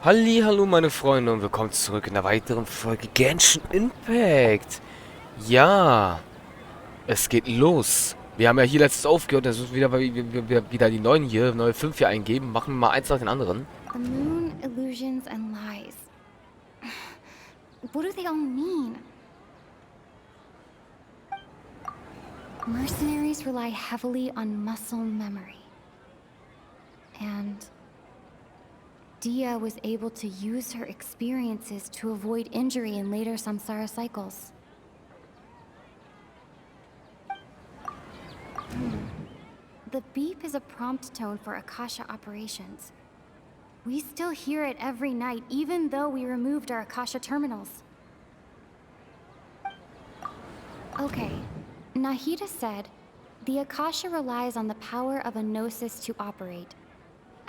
Hallo meine Freunde und willkommen zurück in der weiteren Folge Genshin Impact. Ja, es geht los. Wir haben ja hier letztes aufgehört, jetzt müssen wir wieder die neuen hier, neue 5 hier eingeben. Machen wir mal eins nach den anderen. The moon, illusions, and lies. What do they all mean? Mercenaries rely heavily on muscle memory. And Dia was able to use her experiences to avoid injury in later samsara cycles. The beep is a prompt tone for Akasha operations. We still hear it every night, even though we removed our Akasha terminals. Okay, Nahida said, the Akasha relies on the power of a gnosis to operate,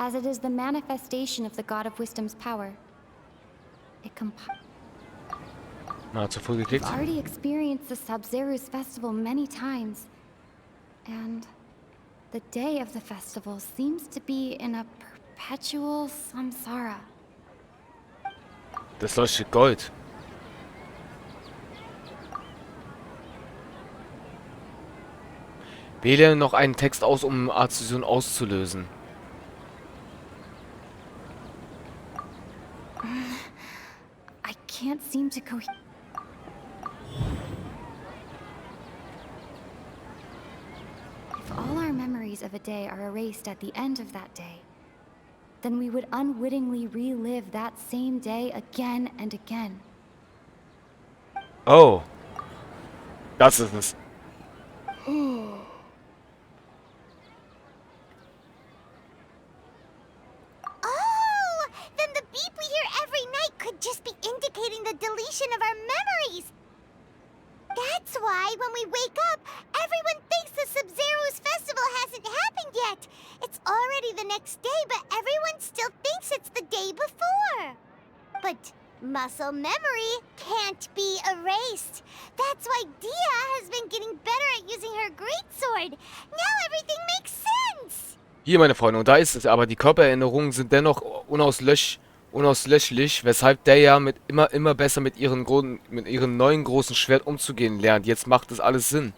as it is the manifestation of the God of Wisdom's power. It Mal zur Folge geklickt. I've already experienced the Sub-Zeru's festival many times, and the day of the festival seems to be in a perpetual samsara. Das leuchtet Gold. Wähle noch einen Text aus, um Arztion auszulösen. I can't seem to If all our memories of a day are erased at the end of that day, then we would unwittingly relive that same day again and again. Oh. Das ist es. Oh, then the beep we hear every night could just be indicating the deletion of our memories. That's why when we wake up, everyone thinks the Sub-Zero's festival hasn't happened yet. It's already the next day, but everyone still thinks it's the day before. But muscle memory can't be erased. That's why Dia has been getting better at using her greatsword. Now everything makes sense. Hier, meine Freunde, und da ist es. Aber die Körpererinnerungen sind dennoch unauslöschlich, weshalb der ja immer besser mit ihrem neuen großen Schwert umzugehen lernt. Jetzt macht das alles Sinn.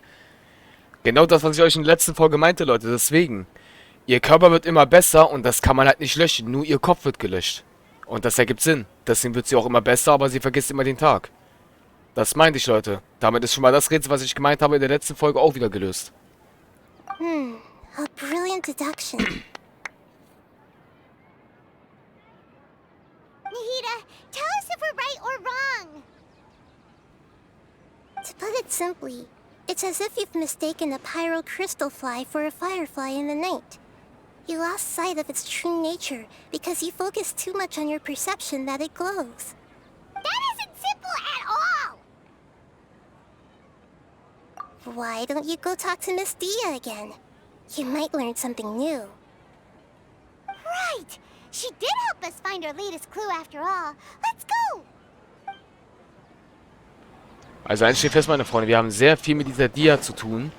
Genau das, was ich euch in der letzten Folge meinte, Leute. Deswegen, ihr Körper wird immer besser und das kann man halt nicht löschen. Nur ihr Kopf wird gelöscht. Und das ergibt Sinn. Deswegen wird sie auch immer besser, aber sie vergisst immer den Tag. Das meinte ich, Leute. Damit ist schon mal das Rätsel, was ich gemeint habe, in der letzten Folge auch wieder gelöst. A brilliant deduction. Nahida, tell us if we're right or wrong. To put it simply, it's as if you've mistaken a pyro crystal fly for a firefly in the night. You lost sight of its true nature because you focused too much on your perception that it glows. That isn't simple at all! Why don't you go talk to Miss Dia again? You might learn something new. Right! She did help us find our latest clue after all. Let's go! Also eins steht fest, meine Freunde, wir haben sehr viel mit dieser Dia zu tun.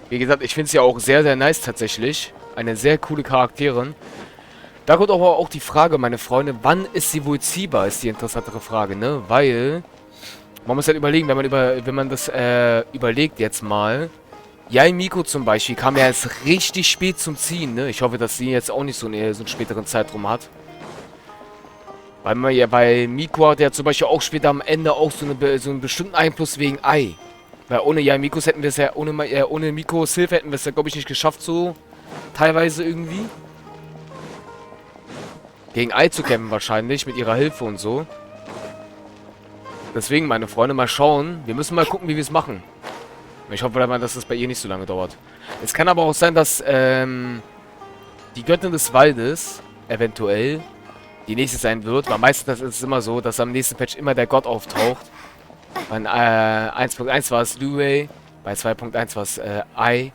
Wie gesagt, ich finde es ja auch sehr, sehr nice tatsächlich. Eine sehr coole Charakterin. Da kommt aber auch die Frage, meine Freunde, wann ist sie wohl ziehbar, ist die interessantere Frage, ne? Weil, man muss halt überlegen, wenn man das überlegt jetzt mal. Yai Miko zum Beispiel kam ja erst richtig spät zum Ziehen, ne? Ich hoffe, dass sie jetzt auch nicht so einen späteren Zeitraum hat. Weil Miko hat ja zum Beispiel auch später am Ende auch so einen bestimmten Einfluss wegen Ei. Weil ohne Yai Mikos hätten wir es ja, ohne Mikos Hilfe hätten wir es ja, glaube ich, nicht geschafft, so teilweise irgendwie. Gegen Ei zu kämpfen wahrscheinlich, mit ihrer Hilfe und so. Deswegen, meine Freunde, mal schauen. Wir müssen mal gucken, wie wir es machen. Ich hoffe mal, dass das bei ihr nicht so lange dauert. Es kann aber auch sein, dass die Göttin des Waldes eventuell die nächste sein wird. Weil meistens ist es immer so, dass am nächsten Patch immer der Gott auftaucht. Bei 1.1 war es Luwei, bei 2.1 war es Ei.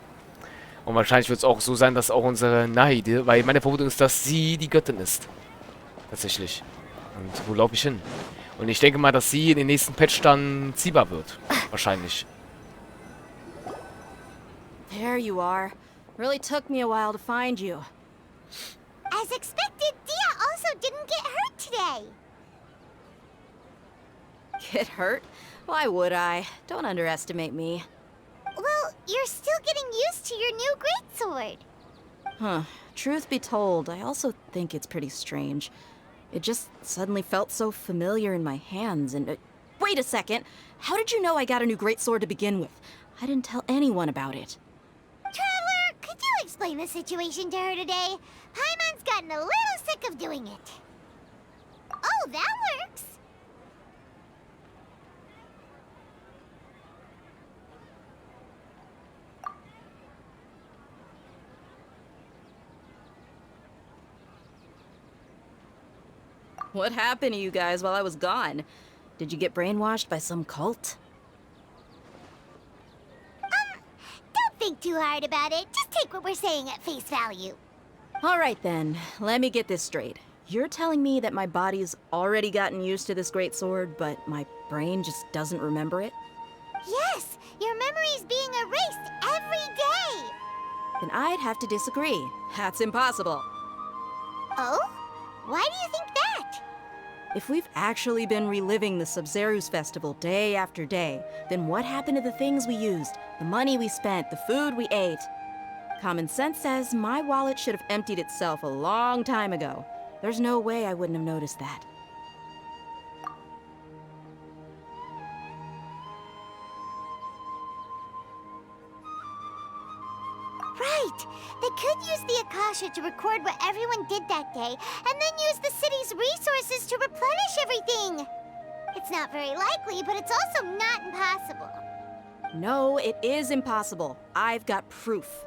Und wahrscheinlich wird es auch so sein, dass auch unsere Nahide, weil meine Vermutung ist, dass sie die Göttin ist. Tatsächlich. Und wo laufe ich hin? Und ich denke mal, dass sie in den nächsten Patch dann ziehbar wird. Wahrscheinlich. There you are. Really took me a while to find you. As expected, Dia also didn't get day. Get hurt? Why would I? Don't underestimate me. Well, you're still getting used to your new greatsword. Huh. Truth be told, I also think it's pretty strange. It just suddenly felt so familiar in my hands and... wait a second! How did you know I got a new greatsword to begin with? I didn't tell anyone about it. Traveler, could you explain the situation to her today? Paimon's gotten a little sick of doing it. Oh, that works. What happened to you guys while I was gone? Did you get brainwashed by some cult? Don't think too hard about it. Just take what we're saying at face value. Alright then, let me get this straight. You're telling me that my body's already gotten used to this greatsword, but my brain just doesn't remember it? Yes, your memory's being erased every day. Then I'd have to disagree. That's impossible. Oh? Why do you think that? If we've actually been reliving the Sub-Zeru's festival day after day, then what happened to the things we used, the money we spent, the food we ate? Common sense says my wallet should have emptied itself a long time ago. There's no way I wouldn't have noticed that. Right. They could use the Akasha to record what everyone did that day, and then use the city's resources to replenish everything. It's not very likely, but it's also not impossible. No, it is impossible. I've got proof.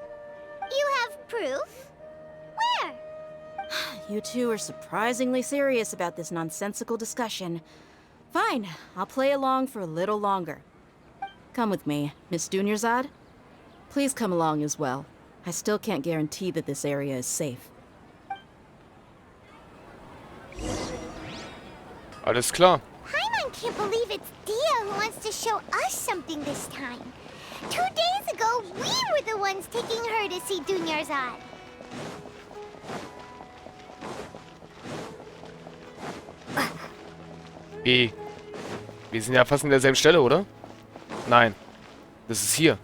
You have proof? Where? You two are surprisingly serious about this nonsensical discussion. Fine, I'll play along for a little longer. Come with me, Miss Dunyarzad. Please come along as well. I still can't guarantee that this area is safe. Alles klar. Paimon can't believe it's Dia who wants to show us something this time. 2 days ago, we were the ones taking her to see Dunyarzad. Wie? Wir sind ja fast an derselben Stelle, oder? Nein. Das ist hier.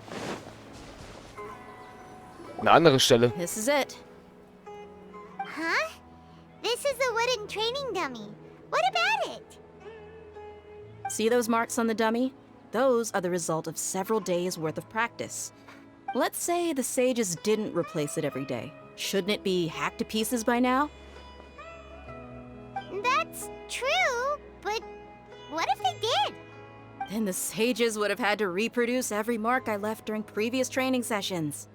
Eine andere Stelle. This is it. Huh? This is a wooden training dummy. What about it? See those marks on the dummy? Those are the result of several days' worth of practice. Let's say the sages didn't replace it every day. Shouldn't it be hacked to pieces by now? That's true, but what if they did? Then the sages would have had to reproduce every mark I left during previous training sessions.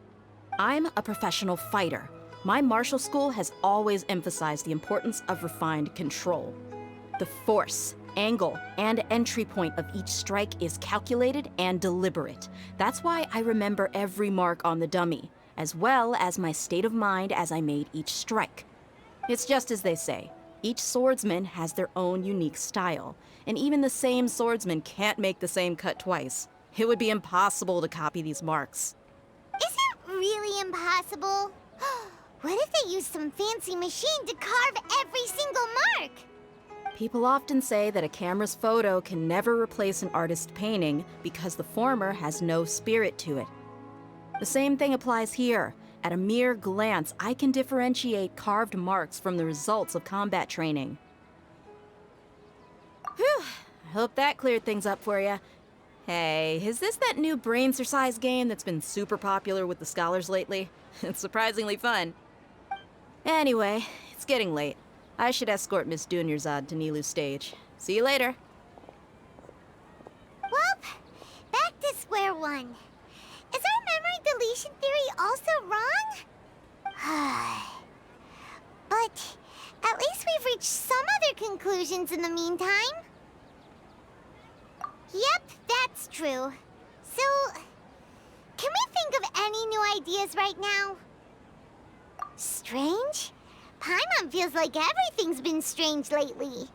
I'm a professional fighter. My martial school has always emphasized the importance of refined control. The force, angle, and entry point of each strike is calculated and deliberate. That's why I remember every mark on the dummy, as well as my state of mind as I made each strike. It's just as they say, each swordsman has their own unique style, and even the same swordsman can't make the same cut twice. It would be impossible to copy these marks. Is it really impossible? What if they used some fancy machine to carve every single mark? People often say that a camera's photo can never replace an artist's painting because the former has no spirit to it. The same thing applies here. At a mere glance, I can differentiate carved marks from the results of combat training. Whew, I hope that cleared things up for you. Hey, is this that new brain exercise game that's been super popular with the scholars lately? It's surprisingly fun. Anyway, it's getting late. I should escort Miss Dunyarzad to Nilu's stage. See you later. Well, back to square one. Is our memory deletion theory also wrong? But at least we've reached some other conclusions in the meantime. Yep, that's true. So, can we think of any new ideas right now? Strange? Paimon feels like everything's been strange lately.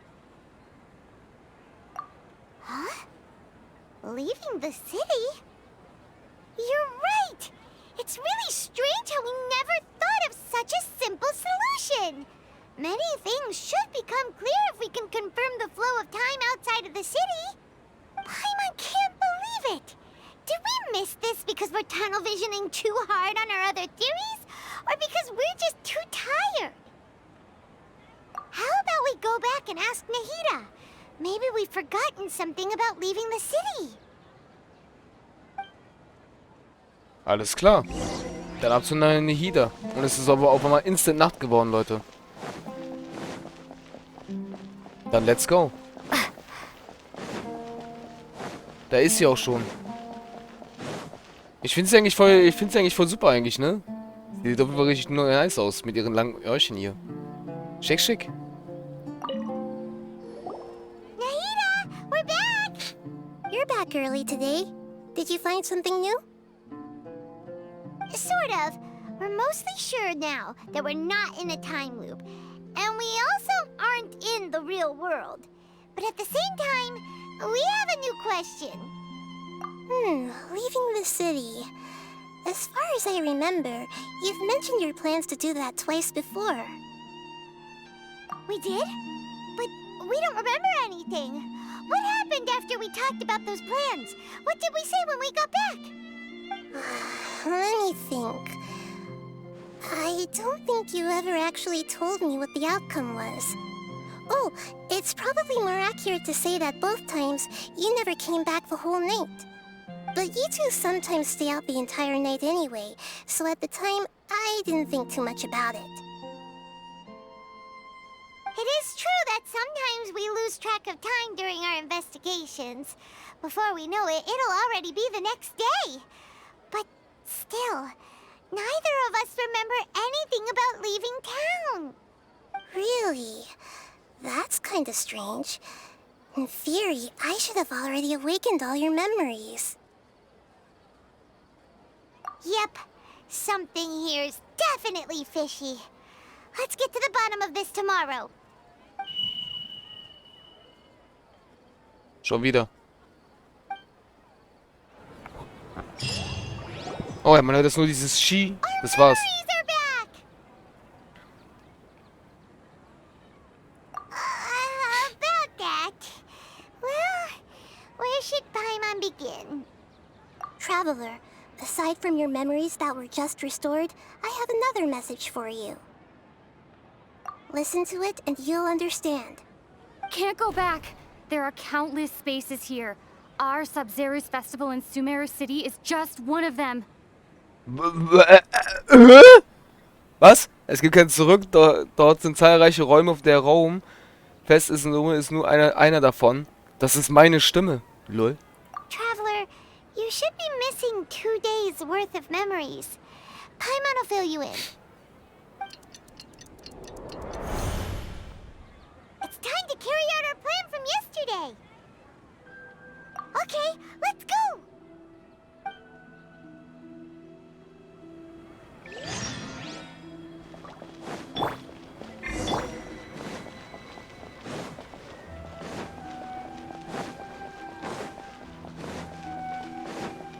Huh? Leaving the city? You're right! It's really strange how we never thought of such a simple solution! Many things should become clear if we can the city. Paimon can't believe it. Did we miss this because we're tunnel visioning too hard on our other theories? Or because we're just too tired? How about we go back and ask Nahida? Maybe we've forgotten something about leaving the city. Alles klar. Dann ab zu Nahida. Und es ist aber auf einmal instant Nacht geworden, Leute. Dann let's go. Da ist sie auch schon. Ich finde sie eigentlich voll super eigentlich, ne? Sieht doch wirklich richtig nice aus mit ihren langen Öhrchen hier. Schick, schick. Nahida, we're back! You're back early today. Did you find something new? Sort of. We're mostly sure now that we're not in a time loop. And we also aren't in the real world. But at the same time, we have a new question. Leaving the city. As far as I remember, you've mentioned your plans to do that twice before. We did? But we don't remember anything. What happened after we talked about those plans? What did we say when we got back? Let me think. I don't think you ever actually told me what the outcome was. Oh, it's probably more accurate to say that both times you never came back the whole night. But you two sometimes stay out the entire night anyway, so at the time, I didn't think too much about it. It is true that sometimes we lose track of time during our investigations. Before we know it, it'll already be the next day. But still, neither of us remember anything about leaving town. Really? That's kinda strange. In theory, I should have already awakened all your memories. Yep, something here's definitely fishy. Let's get to the bottom of this tomorrow. Schon wieder. Oh ja, man hört jetzt nur dieses Ski. Das war's. Memories are back! About that. Well, where should Paimon begin? Traveler, aside from your memories that were just restored, I have another message for you. Listen to it and you'll understand. Can't go back. There are countless spaces here. Our Sub-Zero's festival in Sumeru City is just one of them. Was? Es gibt kein Zurück. Dort sind zahlreiche Räume, auf der Raum fest ist nur einer davon. Das ist meine Stimme. Lol. Traveler, you should be missing 2 days worth of memories. Paimon will fill you in. It's time to carry out our plan from yesterday. Okay, let's go!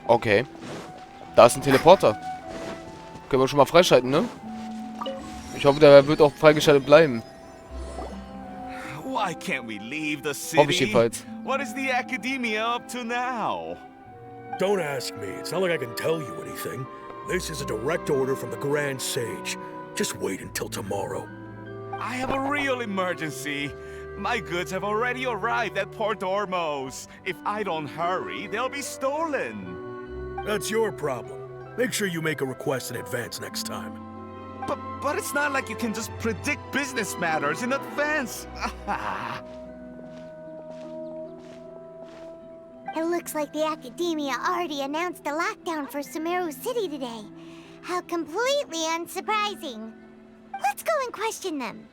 Okay. Da ist ein Teleporter. Können wir schon mal freischalten, ne? Ich hoffe, der wird auch freigeschaltet bleiben. Why can't we leave the Hoffe ich city? jedenfalls. What is the academia up to now? Don't ask me. It's not like I can tell you anything. This is a direct order from the Grand Sage. Just wait until tomorrow. I have a real emergency. My goods have already arrived at Port Ormos. If I don't hurry, they'll be stolen. That's your problem. Make sure you make a request in advance next time. But it's not like you can just predict business matters in advance. It looks like the Academia already announced a lockdown for Sumeru City today. How completely unsurprising. Let's go and question them.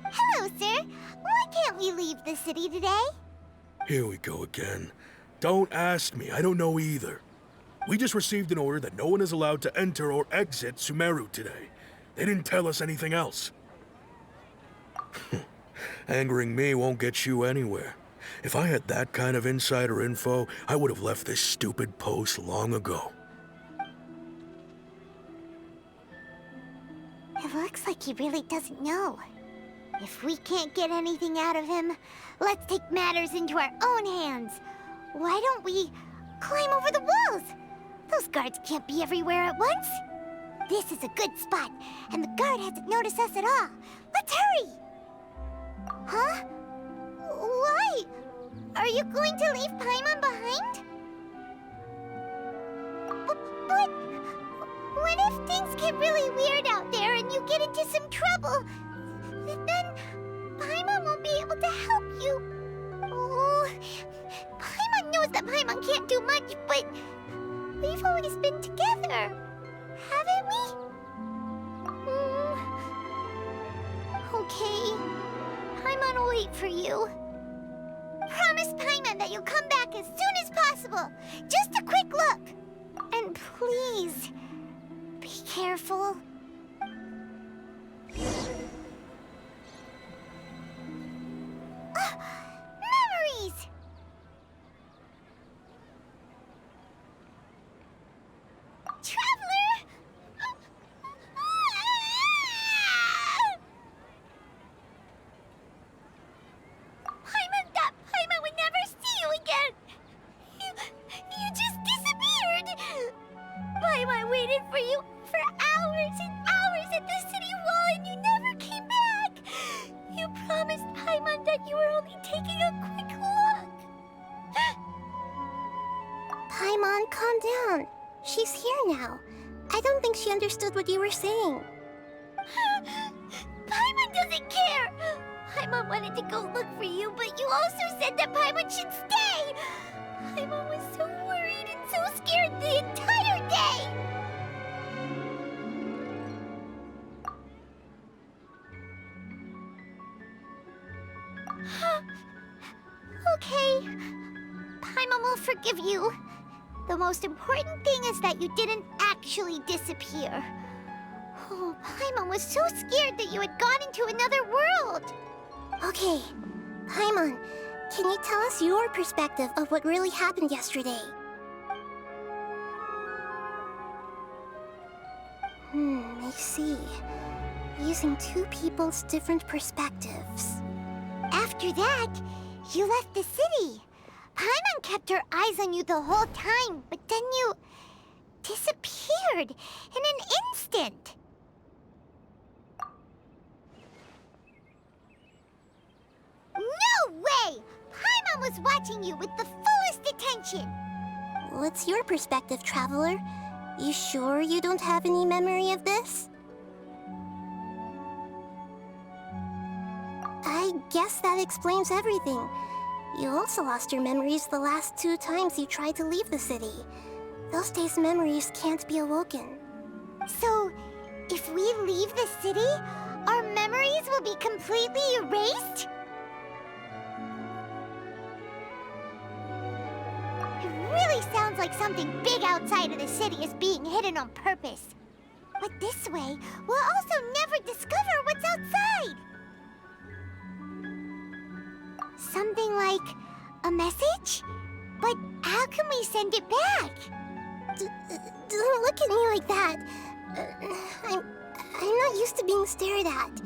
Hello, sir. Why can't we leave the city today? Here we go again. Don't ask me. I don't know either. We just received an order that no one is allowed to enter or exit Sumeru today. They didn't tell us anything else. Angering me won't get you anywhere. If I had that kind of insider info, I would have left this stupid post long ago. It looks like he really doesn't know. If we can't get anything out of him, let's take matters into our own hands. Why don't we climb over the walls? Those guards can't be everywhere at once. This is a good spot, and the guard hasn't noticed us at all. Let's hurry! Huh? Why? Are you going to leave Paimon behind? But what if things get really weird out there and you get into some trouble? Then Paimon won't be able to help you. Oh, Paimon knows that Paimon can't do much, but we've always been together, haven't we? Okay. Paimon will wait for you. Promise Paimon that you'll come back as soon as possible. Just a quick look. And please, be careful. Memories! Traveler! Paimon would never see you again! You just disappeared! Paimon waited for you for hours and hours at the city wall and you never came back! You promised Paimon that you were only taking a quick look! Paimon, calm down. She's here now. I don't think she understood what you were saying. Paimon doesn't care! Paimon wanted to go look for you, but you also said that Paimon should stay! Paimon was so worried and so scared the entire day! Okay. Paimon will forgive you. The most important thing is that you didn't actually disappear. Oh, Paimon was so scared that you had gone into another world. Okay, Paimon, can you tell us your perspective of what really happened yesterday? I see. Using two people's different perspectives. After that, you left the city. Paimon kept her eyes on you the whole time, but then you disappeared in an instant. No way! Paimon was watching you with the fullest attention. What's your perspective, Traveler? You sure you don't have any memory of this? I guess that explains everything. You also lost your memories the last 2 times you tried to leave the city. Those days' memories can't be awoken. So, if we leave the city, our memories will be completely erased? It really sounds like something big outside of the city is being hidden on purpose. But this way, we'll also never discover what's outside. Something like a message? But how can we send it back? Don't look at me like that. I'm not used to being stared at.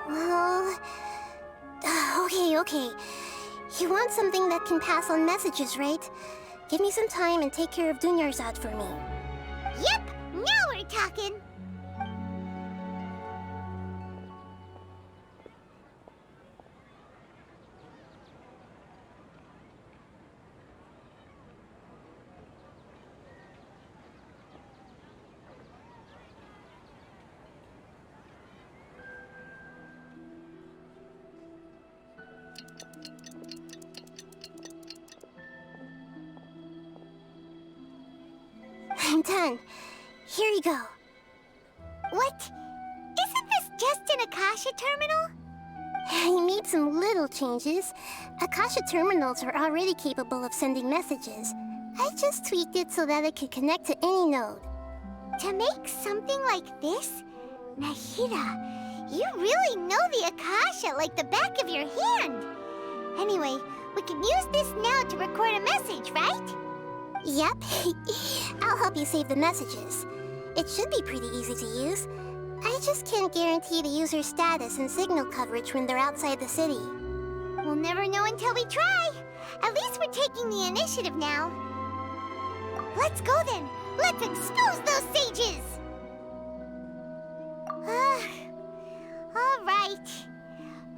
Well... Okay. You want something that can pass on messages, right? Give me some time and take care of Dunyarzad for me. Yep! Now we're talking! I'm done. Here you go. What? Isn't this just an Akasha terminal? I made some little changes. Akasha terminals are already capable of sending messages. I just tweaked it so that it could connect to any node. To make something like this? Nahida, you really know the Akasha like the back of your hand. Anyway, we can use this now to record a message, right? Yep. I'll help you save the messages. It should be pretty easy to use. I just can't guarantee the user's status and signal coverage when they're outside the city. We'll never know until we try. At least we're taking the initiative now. Let's go then. Let's expose those sages. All right.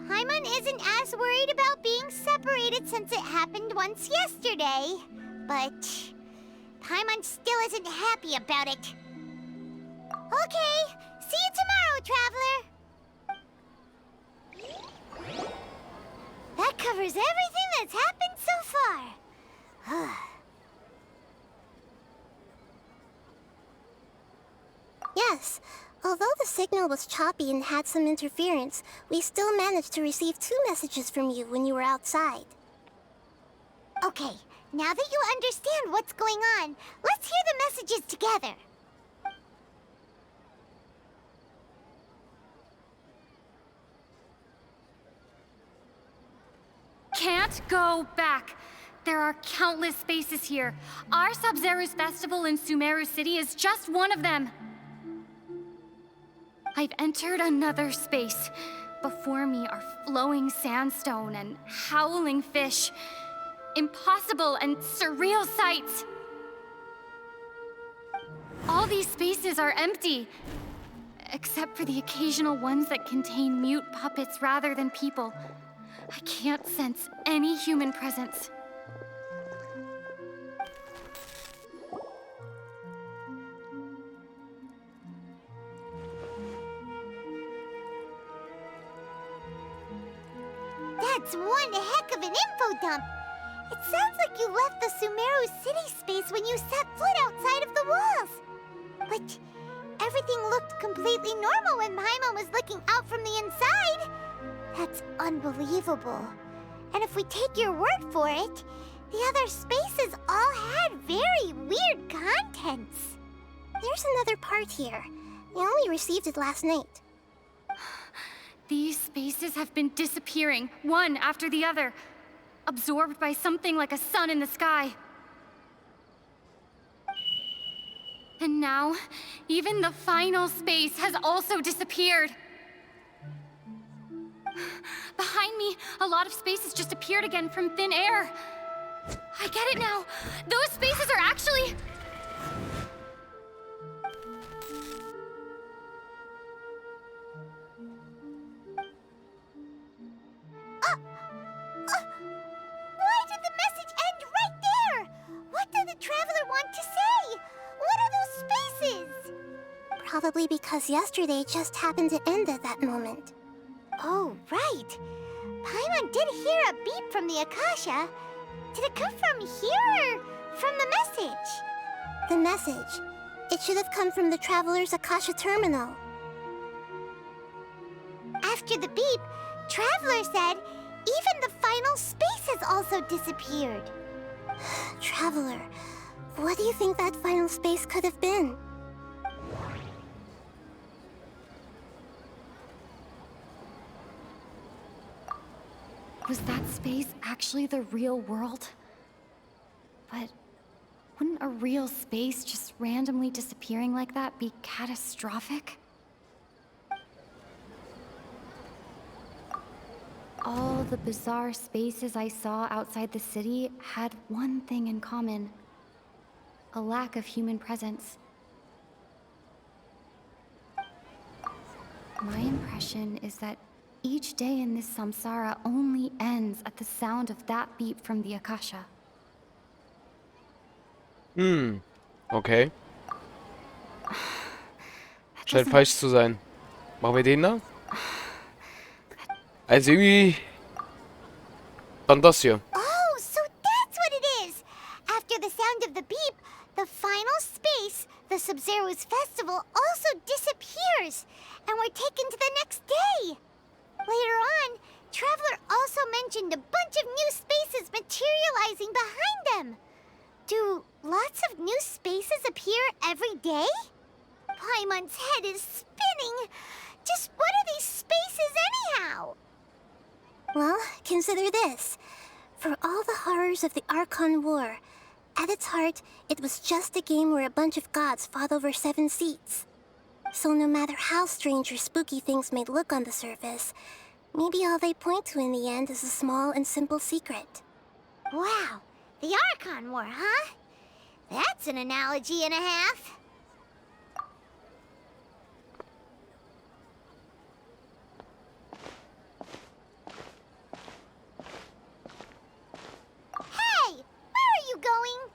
Paimon isn't as worried about being separated since it happened once yesterday. But Paimon still isn't happy about it. Okay, see you tomorrow, Traveler. That covers everything that's happened so far. Yes, although the signal was choppy and had some interference, we still managed to receive 2 messages from you when you were outside. Okay, now that you understand what's going on, let's hear the messages together. Can't go back. There are countless spaces here. Our Sub-Zero's festival in Sumeru City is just one of them. I've entered another space. Before me are flowing sandstone and howling fish. Impossible and surreal sights. All these spaces are empty, except for the occasional ones that contain mute puppets rather than people. I can't sense any human presence. That's one heck of an info dump. It sounds like you left the Sumeru City space when you set foot outside of the walls. But everything looked completely normal when Paimon was looking out from the inside. That's unbelievable. And if we take your word for it, the other spaces all had very weird contents. There's another part here. We only received it last night. These spaces have been disappearing, one after the other, absorbed by something like a sun in the sky. And now, even the final space has also disappeared. Behind me, a lot of spaces just appeared again from thin air. I get it now. Those spaces are actually... Why did the message end right there? What did the Traveler want to say? What are those spaces? Probably because yesterday just happened to end at that moment. Oh, right. Paimon did hear a beep from the Akasha. Did it come from here or from the message? The message. It should have come from the Traveler's Akasha terminal. After the beep, Traveler said even the final space has also disappeared. Traveler, what do you think that final space could have been? Was that space actually the real world? But wouldn't a real space just randomly disappearing like that be catastrophic? All the bizarre spaces I saw outside the city had one thing in common: a lack of human presence. My impression is that each day in this samsara only ends at the sound of that beep from the Akasha. Okay. Scheint falsch zu sein. Machen wir den da? Also irgendwie... Dann das hier. Oh, so that's what it is! After the sound of the beep, the final space, the Sub-Zero's festival, also disappears, and we're taken to the next day. Later on, Traveler also mentioned a bunch of new spaces materializing behind them. Do lots of new spaces appear every day? Paimon's head is spinning. Just what are these spaces anyhow? Well, consider this. For all the horrors of the Archon War, at its heart, it was just a game where a bunch of gods fought over 7 seats. So no matter how strange or spooky things may look on the surface, maybe all they point to in the end is a small and simple secret. Wow, the Archon War, huh? That's an analogy and a half. Hey, where are you going?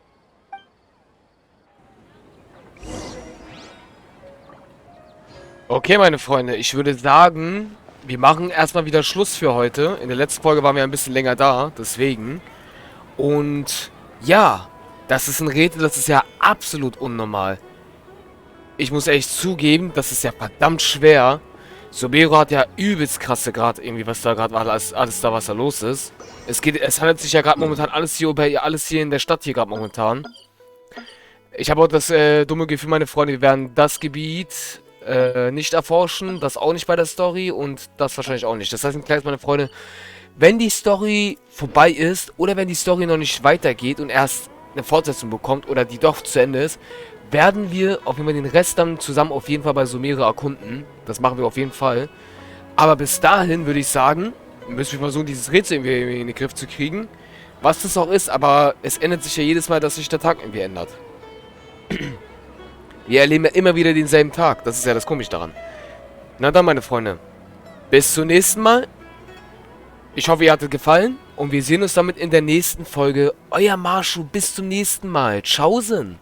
Okay, meine Freunde, ich würde sagen, wir machen erstmal wieder Schluss für heute. In der letzten Folge waren wir ein bisschen länger da, deswegen. Und ja, das ist ein Rätsel, das ist ja absolut unnormal. Ich muss echt zugeben, das ist ja verdammt schwer. Sobero hat ja übelst krasse gerade irgendwie, was da gerade war, alles da, was da los ist. Es handelt sich ja gerade momentan alles hier in der Stadt hier gerade momentan. Ich habe auch das dumme Gefühl, meine Freunde, wir werden das Gebiet nicht erforschen, das auch nicht bei der Story und das wahrscheinlich auch nicht. Das heißt, meine Freunde, wenn die Story vorbei ist oder wenn die Story noch nicht weitergeht und erst eine Fortsetzung bekommt oder die doch zu Ende ist, werden wir auf jeden Fall den Rest dann zusammen auf jeden Fall bei Sumeru erkunden. Das machen wir auf jeden Fall. Aber bis dahin würde ich sagen, müssen wir versuchen, dieses Rätsel irgendwie in den Griff zu kriegen. Was das auch ist, aber es ändert sich ja jedes Mal, dass sich der Tag irgendwie ändert. Wir erleben ja immer wieder denselben Tag. Das ist ja das Komische daran. Na dann, meine Freunde. Bis zum nächsten Mal. Ich hoffe, ihr hattet gefallen. Und wir sehen uns damit in der nächsten Folge. Euer Marschu. Bis zum nächsten Mal. Tschaußen.